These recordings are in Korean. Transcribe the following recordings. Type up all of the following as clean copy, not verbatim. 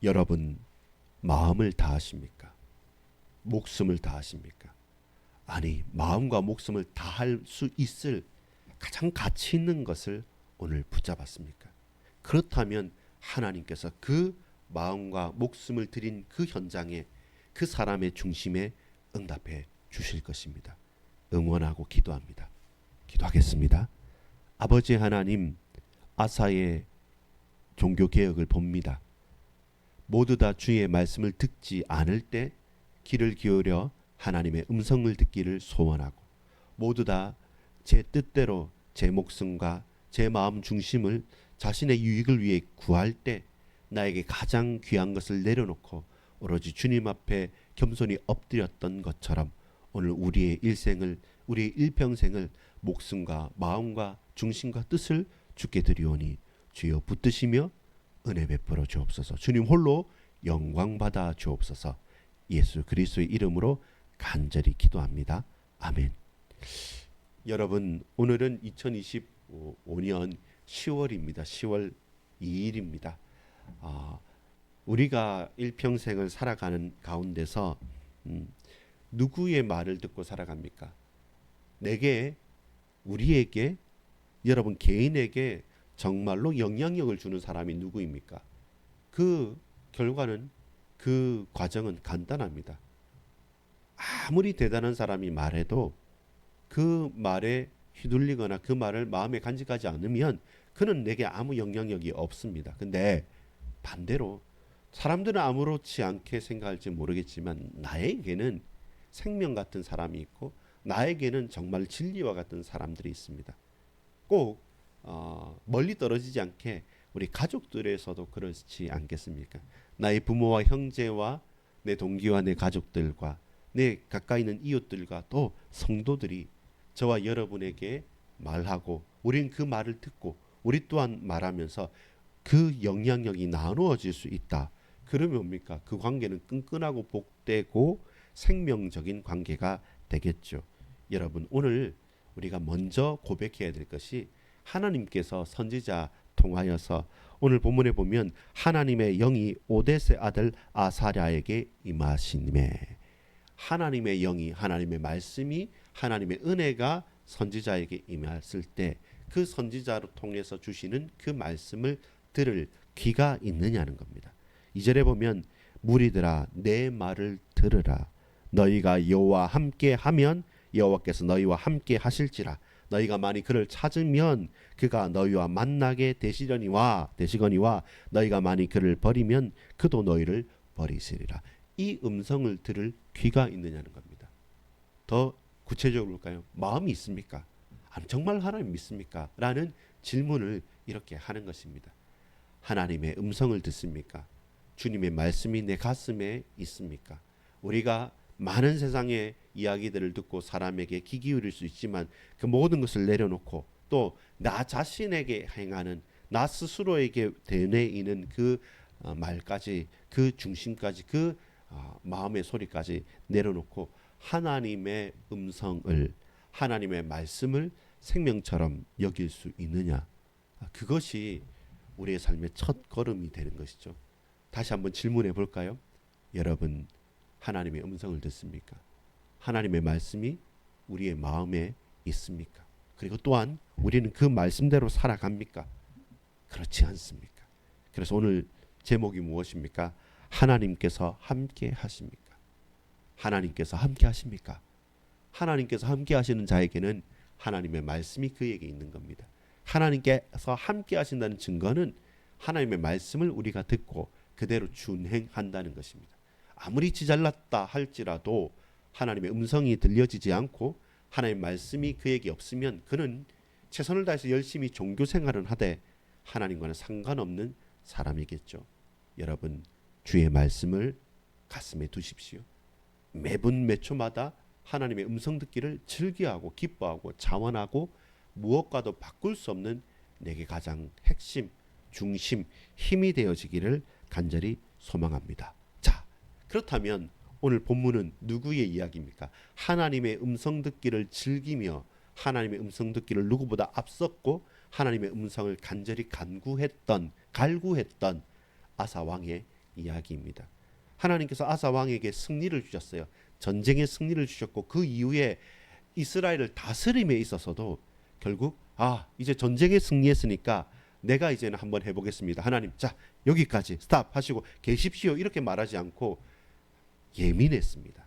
여러분 마음을 다하십니까? 목숨을 다하십니까? 아니, 마음과 목숨을 다할 수 있을 가장 가치 있는 것을 오늘 붙잡았습니까? 그렇다면 하나님께서 그 마음과 목숨을 드린 그 현장에 그 사람의 중심에 응답해 주실 것입니다. 응원하고 기도합니다. 기도하겠습니다. 아버지 하나님, 아사의 종교개혁을 봅니다. 모두 다 주의 말씀을 듣지 않을 때 귀를 기울여 하나님의 음성을 듣기를 소원하고, 모두 다 제 뜻대로 제 목숨과 제 마음 중심을 자신의 유익을 위해 구할 때 나에게 가장 귀한 것을 내려놓고 오로지 주님 앞에 겸손히 엎드렸던 것처럼 오늘 우리의 일생을, 우리의 일평생을 목숨과 마음과 중심과 뜻을 주께 드리오니 주여 붙드시며 은혜 베풀어 주옵소서. 주님 홀로 영광 받아 주옵소서. 예수 그리스도의 이름으로 간절히 기도합니다. 아멘. 여러분, 오늘은 2025년 10월입니다. 10월 2일입니다. 우리가 일평생을 살아가는 가운데서 누구의 말을 듣고 살아갑니까? 내게, 우리에게, 여러분 개인에게 정말로 영향력을 주는 사람이 누구입니까? 그 결과는, 그 과정은 간단합니다. 아무리 대단한 사람이 말해도 그 말에 휘둘리거나 그 말을 마음에 간직하지 않으면 그는 내게 아무 영향력이 없습니다. 근데 반대로 사람들은 아무렇지 않게 생각할지 모르겠지만 나에게는 생명 같은 사람이 있고 나에게는 정말 진리와 같은 사람들이 있습니다. 꼭 멀리 떨어지지 않게 우리 가족들에서도 그렇지 않겠습니까? 나의 부모와 형제와 내 동기와 내 가족들과 내 가까이 있는 이웃들과 또 성도들이 저와 여러분에게 말하고 우린 그 말을 듣고 우리 또한 말하면서 그 영향력이 나누어질 수 있다. 그러면 뭡니까? 그 관계는 끈끈하고 복되고 생명적인 관계가 되겠죠. 여러분, 오늘 우리가 먼저 고백해야 될 것이 하나님께서 선지자 통하여서 오늘 본문에 보면 하나님의 영이 오뎃의 아들 아사랴에게 임하시매, 하나님의 영이, 하나님의 말씀이, 하나님의 은혜가 선지자에게 임했을 때 그 선지자로 통해서 주시는 그 말씀을 들을 귀가 있느냐는 겁니다. 2절에 보면 무리들아 내 말을 들으라. 너희가 여호와 함께 하면 여호와께서 너희와 함께 하실지라. 너희가 만일 그를 찾으면 그가 너희와 만나게 되시거니와 너희가 만일 그를 버리면 그도 너희를 버리시리라. 이 음성을 들을 귀가 있느냐는 겁니다. 더 구체적으로 볼까요? 마음이 있습니까? 정말 하나님 믿습니까? 라는 질문을 이렇게 하는 것입니다. 하나님의 음성을 듣습니까? 주님의 말씀이 내 가슴에 있습니까? 우리가 많은 세상의 이야기들을 듣고 사람에게 귀 기울일 수 있지만 그 모든 것을 내려놓고 또 나 자신에게 행하는, 나 스스로에게 되뇌이는 그 말까지, 그 중심까지, 그 마음의 소리까지 내려놓고 하나님의 음성을, 하나님의 말씀을 생명처럼 여길 수 있느냐, 그것이 우리의 삶의 첫 걸음이 되는 것이죠. 다시 한번 질문해 볼까요? 여러분, 하나님의 음성을 듣습니까? 하나님의 말씀이 우리의 마음에 있습니까? 그리고 또한 우리는 그 말씀대로 살아갑니까? 그렇지 않습니까? 그래서 오늘 제목이 무엇입니까? 하나님께서 함께 하십니까? 하나님께서 함께 하십니까? 하나님께서 함께 하시는 자에게는 하나님의 말씀이 그에게 있는 겁니다. 하나님께서 함께 하신다는 증거는 하나님의 말씀을 우리가 듣고 그대로 준행한다는 것입니다. 아무리 지잘났다 할지라도 하나님의 음성이 들려지지 않고 하나님의 말씀이 그에게 없으면 그는 최선을 다해서 열심히 종교 생활은 하되 하나님과는 상관없는 사람이겠죠. 여러분, 주의 말씀을 가슴에 두십시오. 매분 매초마다 하나님의 음성 듣기를 즐겨하고 기뻐하고 자원하고 무엇과도 바꿀 수 없는 내게 가장 핵심, 중심, 힘이 되어지기를 간절히 소망합니다. 자, 그렇다면 오늘 본문은 누구의 이야기입니까? 하나님의 음성 듣기를 즐기며 하나님의 음성 듣기를 누구보다 앞섰고 하나님의 음성을 간절히 갈구했던 아사 왕의 이야기입니다. 하나님께서 아사 왕에게 승리를 주셨어요. 전쟁의 승리를 주셨고 그 이후에 이스라엘을 다스림에 있어서도 결국 이제 전쟁에 승리했으니까 내가 이제는 한번 해보겠습니다. 하나님, 자 여기까지 스탑 하시고 계십시오 이렇게 말하지 않고 예민했습니다.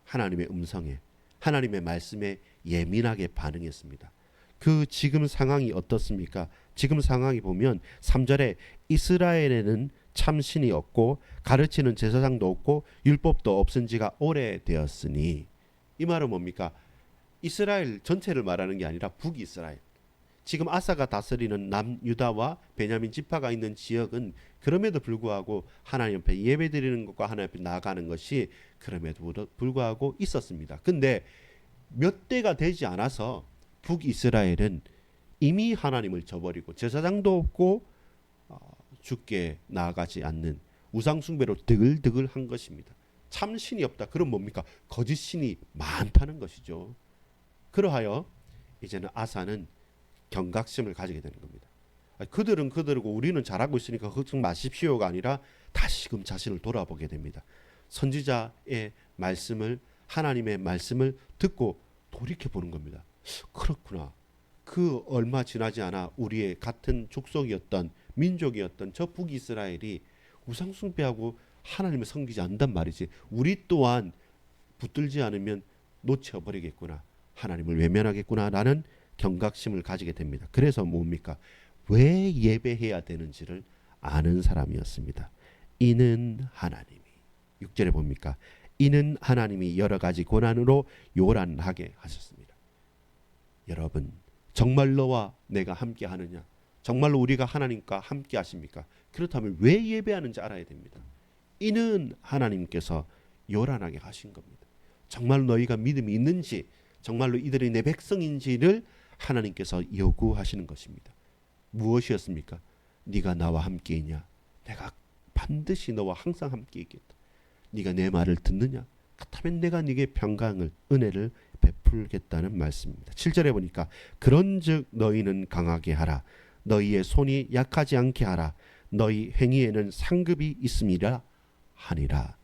하나님의 음성에, 하나님의 말씀에 예민하게 반응했습니다. 그 지금 상황이 어떻습니까? 지금 상황이 보면 3절에 이스라엘에는 참신이 없고 가르치는 제사장도 없고 율법도 없은 지가 오래되었으니, 이 말은 뭡니까? 이스라엘 전체를 말하는 게 아니라 북이스라엘, 지금 아사가 다스리는 남유다와 베냐민 지파가 있는 지역은 그럼에도 불구하고 하나님 앞에 예배드리는 것과 하나님 앞에 나아가는 것이 그럼에도 불구하고 있었습니다. 근데 몇 대가 되지 않아서 북이스라엘은 이미 하나님을 저버리고 제사장도 없고 주께 나아가지 않는 우상숭배로 드글드글한 것입니다. 참신이 없다. 그럼 뭡니까? 거짓신이 많다는 것이죠. 그러하여 이제는 아사는 경각심을 가지게 되는 겁니다. 그들은 그들이고 우리는 잘하고 있으니까 걱정 마십시오가 아니라 다시금 자신을 돌아보게 됩니다. 선지자의 말씀을, 하나님의 말씀을 듣고 돌이켜보는 겁니다. 그렇구나. 그 얼마 지나지 않아 우리의 같은 족속이었던, 민족이었던 저 북이스라엘이 우상숭배하고 하나님을 섬기지 않는단 말이지. 우리 또한 붙들지 않으면 놓쳐버리겠구나, 하나님을 외면하겠구나라는 경각심을 가지게 됩니다. 그래서 뭡니까? 왜 예배해야 되는지를 아는 사람이었습니다. 이는 하나님이, 6절에 봅니까? 이는 하나님이 여러 가지 고난으로 요란하게 하셨습니다. 여러분, 정말 너와 내가 함께 하느냐? 정말로 우리가 하나님과 함께 하십니까? 그렇다면 왜 예배하는지 알아야 됩니다. 이는 하나님께서 요란하게 하신 겁니다. 정말 너희가 믿음이 있는지, 정말로 이들이 내 백성인지를 하나님께서 요구하시는 것입니다. 무엇이었습니까? 네가 나와 함께 있냐? 내가 반드시 너와 항상 함께 있겠다. 네가 내 말을 듣느냐? 그렇다면 내가 네게 평강을, 은혜를 베풀겠다는 말씀입니다. 7절에 보니까 그런즉 너희는 강하게 하라. 너희의 손이 약하지 않게 하라. 너희 행위에는 상급이 있음이라 하니라.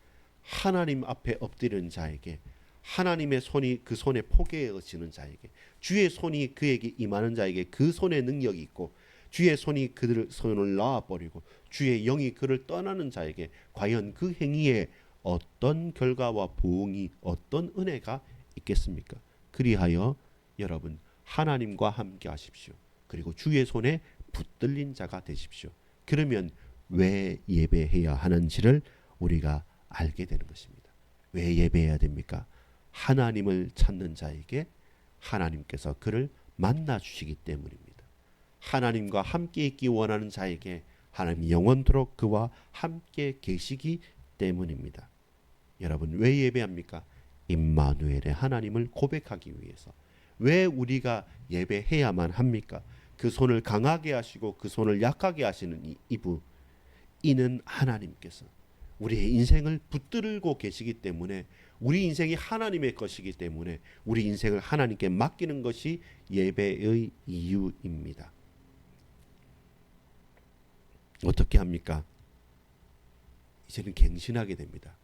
하나님 앞에 엎드리는 자에게, 하나님의 손이 그 손에 포개어지는 자에게, 주의 손이 그에게 임하는 자에게 그 손에 능력이 있고, 주의 손이 그들 손을 놔버리고 주의 영이 그를 떠나는 자에게 과연 그 행위에 어떤 결과와 보응이, 어떤 은혜가 있겠습니까? 그리하여 여러분, 하나님과 함께 하십시오. 그리고 주의 손에 붙들린 자가 되십시오. 그러면 왜 예배해야 하는지를 우리가 알게 되는 것입니다. 왜 예배해야 됩니까? 하나님을 찾는 자에게 하나님께서 그를 만나 주시기 때문입니다. 하나님과 함께 있기 원하는 자에게 하나님이 영원토록 그와 함께 계시기 때문입니다. 여러분, 왜 예배합니까? 임마누엘의 하나님을 고백하기 위해서. 왜 우리가 예배해야만 합니까? 그 손을 강하게 하시고 그 손을 약하게 하시는 이부, 이는 하나님께서 우리의 인생을 붙들고 계시기 때문에, 우리 인생이 하나님의 것이기 때문에 우리 인생을 하나님께 맡기는 것이 예배의 이유입니다. 어떻게 합니까? 이제는 갱신하게 됩니다.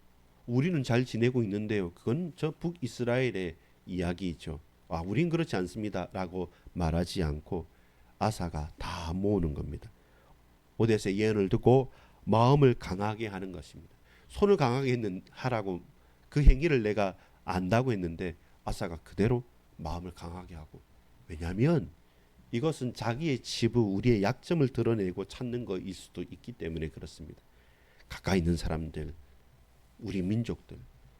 우리는 잘 지내고 있는데요, 그건 저 북이스라엘의 이야기죠. 우린 그렇지 않습니다 라고 말하지 않고 아사가 다 모으는 겁니다. 오데스의 예언을 듣고 마음을 강하게 하는 것입니다. 손을 강하게 하라고, 그 행위를 내가 안다고 했는데 아사가 그대로 마음을 강하게 하고, 왜냐하면 이것은 자기의 치부, 우리의 약점을 드러내고 찾는 것일 수도 있기 때문에 그렇습니다. 가까이 있는 사람들, 우리 민족들,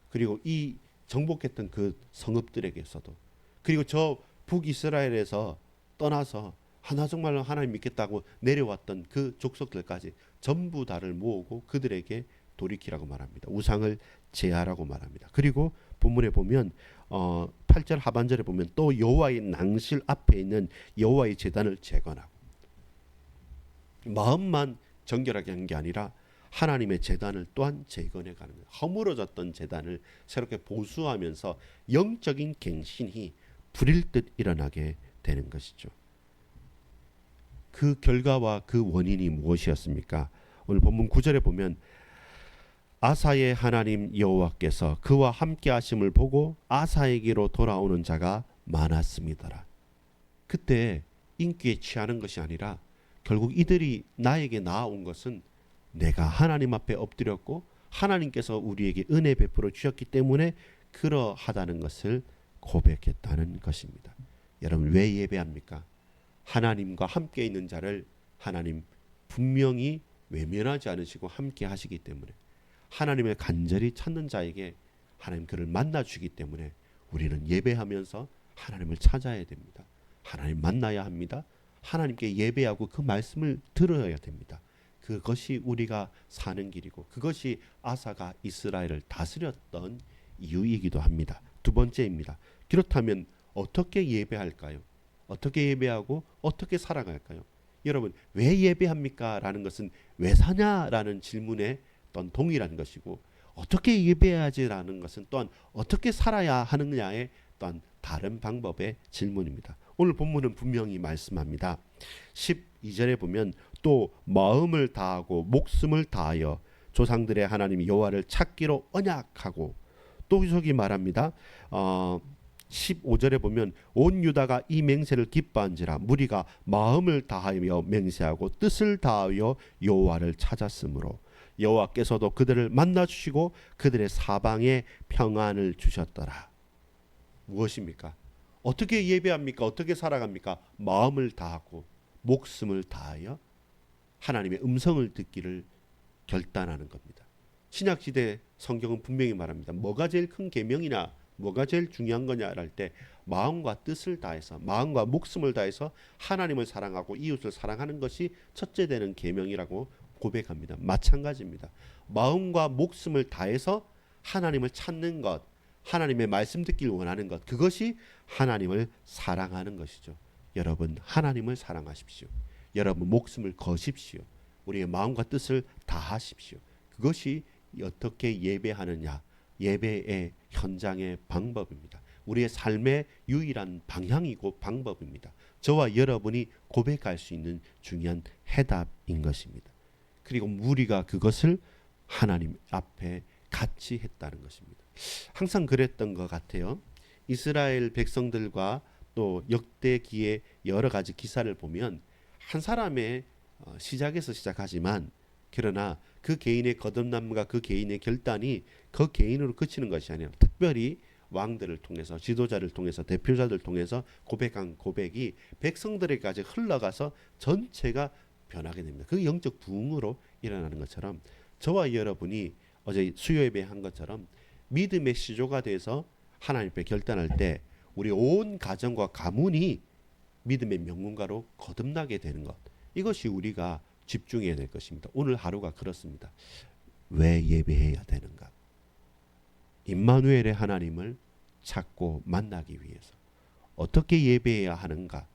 그리고 이 정복했던 그 성읍들에게서도, 그리고 저 북이스라엘에서 떠나서 하나 정말로 하나님 믿겠다고 내려왔던 그 족속들까지 전부 다를 모으고 그들에게 돌이키라고 말합니다. 우상을 제하라고 말합니다. 그리고 본문에 보면 8절 하반절에 보면 또 여호와의 낭실 앞에 있는 여호와의 제단을 재건하고, 마음만 정결하게 한 게 아니라 하나님의 제단을 또한 재건해가는 거예요. 허물어졌던 제단을 새롭게 보수하면서 영적인 갱신이 불일 듯 일어나게 되는 것이죠. 그 결과와 그 원인이 무엇이었습니까? 오늘 본문 9절에 보면 아사의 하나님 여호와께서 그와 함께 하심을 보고 아사에게로 돌아오는 자가 많았습니다. 그때 인기에 취하는 것이 아니라 결국 이들이 나에게 나아온 것은 내가 하나님 앞에 엎드렸고 하나님께서 우리에게 은혜 베풀어 주셨기 때문에 그러하다는 것을 고백했다는 것입니다. 여러분, 왜 예배합니까? 하나님과 함께 있는 자를 하나님 분명히 외면하지 않으시고 함께 하시기 때문에, 하나님을 간절히 찾는 자에게 하나님 그를 만나 주기 때문에 우리는 예배하면서 하나님을 찾아야 됩니다. 하나님 만나야 합니다. 하나님께 예배하고 그 말씀을 들어야 됩니다. 그것이 우리가 사는 길이고 그것이 아사가 이스라엘을 다스렸던 이유이기도 합니다. 두 번째입니다. 그렇다면 어떻게 예배할까요? 어떻게 예배하고 어떻게 살아갈까요? 여러분, 왜 예배합니까? 라는 것은 왜 사냐라는 질문에 또한 동일한 것이고, 어떻게 예배해야지라는 것은 또한 어떻게 살아야 하느냐의 또한 다른 방법의 질문입니다. 오늘 본문은 분명히 말씀합니다. 12절에 보면 또 마음을 다하고 목숨을 다하여 조상들의 하나님 여호와를 찾기로 언약하고, 또 저기 말합니다. 15절에 보면 온 유다가 이 맹세를 기뻐한지라 무리가 마음을 다하여 맹세하고 뜻을 다하여 여호와를 찾았으므로 여호와께서도 그들을 만나 주시고 그들의 사방에 평안을 주셨더라. 무엇입니까? 어떻게 예배합니까? 어떻게 살아갑니까? 마음을 다하고 목숨을 다하여 하나님의 음성을 듣기를 결단하는 겁니다. 신약시대 성경은 분명히 말합니다. 뭐가 제일 큰 계명이냐, 뭐가 제일 중요한 거냐 할 때 마음과 뜻을 다해서, 마음과 목숨을 다해서 하나님을 사랑하고 이웃을 사랑하는 것이 첫째 되는 계명이라고 고백합니다. 마찬가지입니다. 마음과 목숨을 다해서 하나님을 찾는 것, 하나님의 말씀 듣기를 원하는 것, 그것이 하나님을 사랑하는 것이죠. 여러분, 하나님을 사랑하십시오. 여러분, 목숨을 거십시오. 우리의 마음과 뜻을 다하십시오. 그것이 어떻게 예배하느냐, 예배의 현장의 방법입니다. 우리의 삶의 유일한 방향이고 방법입니다. 저와 여러분이 고백할 수 있는 중요한 해답인 것입니다. 그리고 우리가 그것을 하나님 앞에 같이 했다는 것입니다. 항상 그랬던 것 같아요. 이스라엘 백성들과 또 역대기의 여러 가지 기사를 보면 한 사람의 시작에서 시작하지만, 그러나 그 개인의 거듭남과 그 개인의 결단이 그 개인으로 그치는 것이 아니라 특별히 왕들을 통해서, 지도자를 통해서, 대표자들 통해서 고백한 고백이 백성들에게까지 흘러가서 전체가 변하게 됩니다. 그 영적 부흥으로 일어나는 것처럼 저와 여러분이 어제 수요 예배한 것처럼 믿음의 시조가 돼서 하나님 앞에 결단할 때 우리 온 가정과 가문이 믿음의 명문가로 거듭나게 되는 것, 이것이 우리가 집중해야 될 것입니다. 오늘 하루가 그렇습니다. 왜 예배해야 되는가? 임마누엘의 하나님을 찾고 만나기 위해서 어떻게 예배해야 하는가?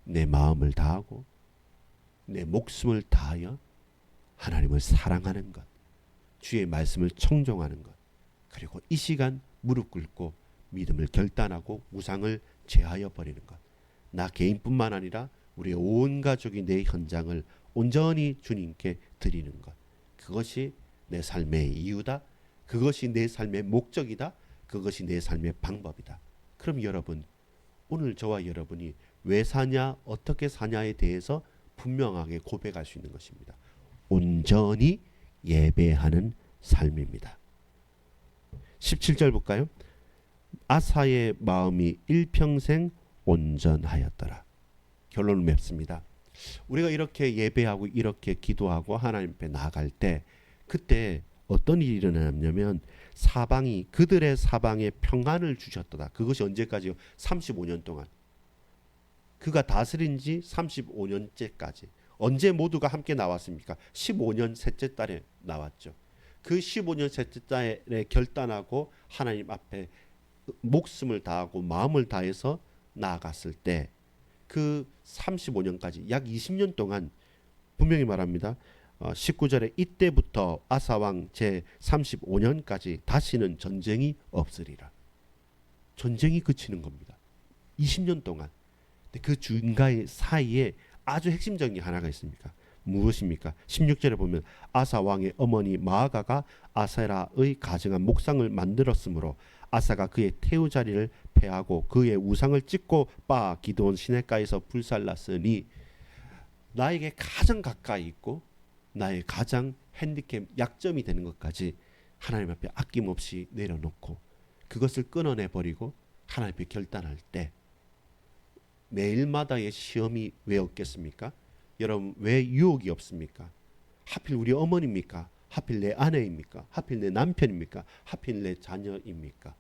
내 마음을 다하고 내 목숨을 다하여 하나님을 사랑하는 것, 주의 말씀을 청종하는 것, 그리고 이 시간 무릎 꿇고 믿음을 결단하고 우상을 제하여 버리는 것. 나 개인뿐만 아니라 우리의 온 가족이 내 현장을 온전히 주님께 드리는 것. 그것이 내 삶의 이유다. 그것이 내 삶의 목적이다. 그것이 내 삶의 방법이다. 그럼 여러분, 오늘 저와 여러분이 왜 사냐, 어떻게 사냐에 대해서 분명하게 고백할 수 있는 것입니다. 온전히 예배하는 삶입니다. 17절 볼까요? 아사의 마음이 일평생 온전하였더라. 결론을 맺습니다. 우리가 이렇게 예배하고 이렇게 기도하고 하나님 앞에 나아갈 때, 그때 어떤 일이 일어나냐면 사방이, 그들의 사방에 평안을 주셨도다. 그것이 언제까지요? 35년 동안. 그가 다스린 지 35년째까지. 언제 모두가 함께 나왔습니까? 15년 셋째 달에 나왔죠. 그 15년 셋째 달에 결단하고 하나님 앞에 목숨을 다하고 마음을 다해서 나아갔을 때 그 35년까지 약 20년 동안 분명히 말합니다. 19절에 이때부터 아사왕 제 35년까지 다시는 전쟁이 없으리라. 전쟁이 그치는 겁니다. 20년 동안. 근데 그 중간의 사이에 아주 핵심적인 게 하나가 있습니까? 무엇입니까? 16절에 보면 아사 왕의 어머니 마아가가 아세라의 가증한 목상을 만들었으므로 아사가 그의 태우 자리를 패하고 그의 우상을 찢고 빠 기드온 시냇가에서 불살랐으니 나에게 가장 가까이 있고 나의 가장 핸디캡 약점이 되는 것까지 하나님 앞에 아낌없이 내려놓고 그것을 끊어내 버리고 하나님 앞에 결단할 때 매일마다의 시험이 왜 없겠습니까? 여러분 왜 유혹이 없습니까? 하필 우리 어머니입니까? 하필 내 아내입니까? 하필 내 남편입니까? 하필 내 자녀입니까?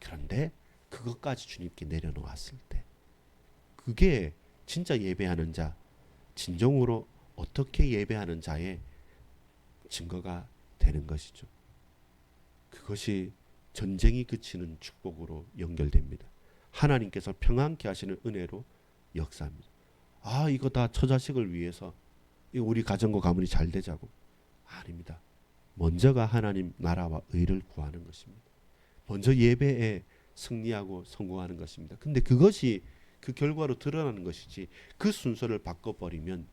그런데 그것까지 주님께 내려놓았을 때 그게 진짜 예배하는 자, 진정으로 어떻게 예배하는 자의 증거가 되는 것이죠. 그것이 전쟁이 그치는 축복으로 연결됩니다. 하나님께서 평안케 하시는 은혜로 역사합니다. 아, 이거 다 처자식을 위해서 우리 가정과 가문이 잘 되자고. 아닙니다. 먼저가 하나님 나라와 의를 구하는 것입니다. 먼저 예배에 승리하고 성공하는 것입니다. 근데 그것이 그 결과로 드러나는 것이지 그 순서를 바꿔버리면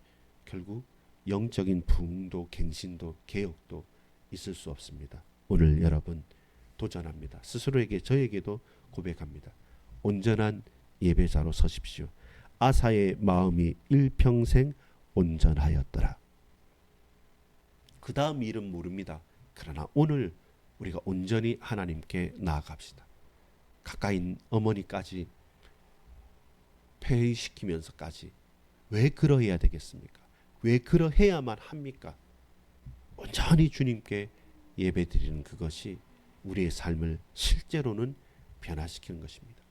결국 영적인 부흥도 갱신도 개혁도 있을 수 없습니다. 오늘 여러분 도전합니다. 스스로에게 저에게도 고백합니다. 온전한 예배자로 서십시오. 아사의 마음이 일평생 온전하였더라. 그 다음 일은 모릅니다. 그러나 오늘 우리가 온전히 하나님께 나아갑시다. 가까인 어머니까지 폐위시키면서까지 왜 그러해야 되겠습니까? 왜 그러해야만 합니까? 온전히 주님께 예배드리는 그것이 우리의 삶을 실제로는 변화시키는 것입니다.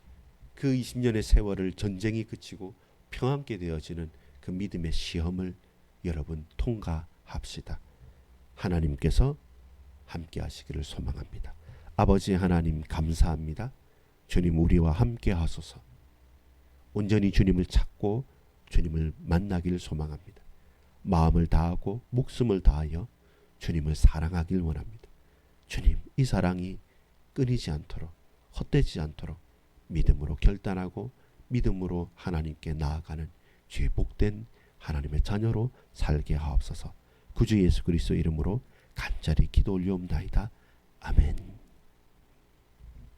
그 20년의 세월을 전쟁이 그치고 평안케 되어지는 그 믿음의 시험을 여러분 통과합시다. 하나님께서 함께 하시기를 소망합니다. 아버지 하나님 감사합니다. 주님 우리와 함께 하소서. 온전히 주님을 찾고 주님을 만나기를 소망합니다. 마음을 다하고 목숨을 다하여 주님을 사랑하길 원합니다. 주님 이 사랑이 끊이지 않도록 헛되지 않도록 믿음으로 결단하고 믿음으로 하나님께 나아가는 주의 복된 하나님의 자녀로 살게 하옵소서. 구주 예수 그리스도 이름으로 간절히 기도 올리옵나이다. 아멘.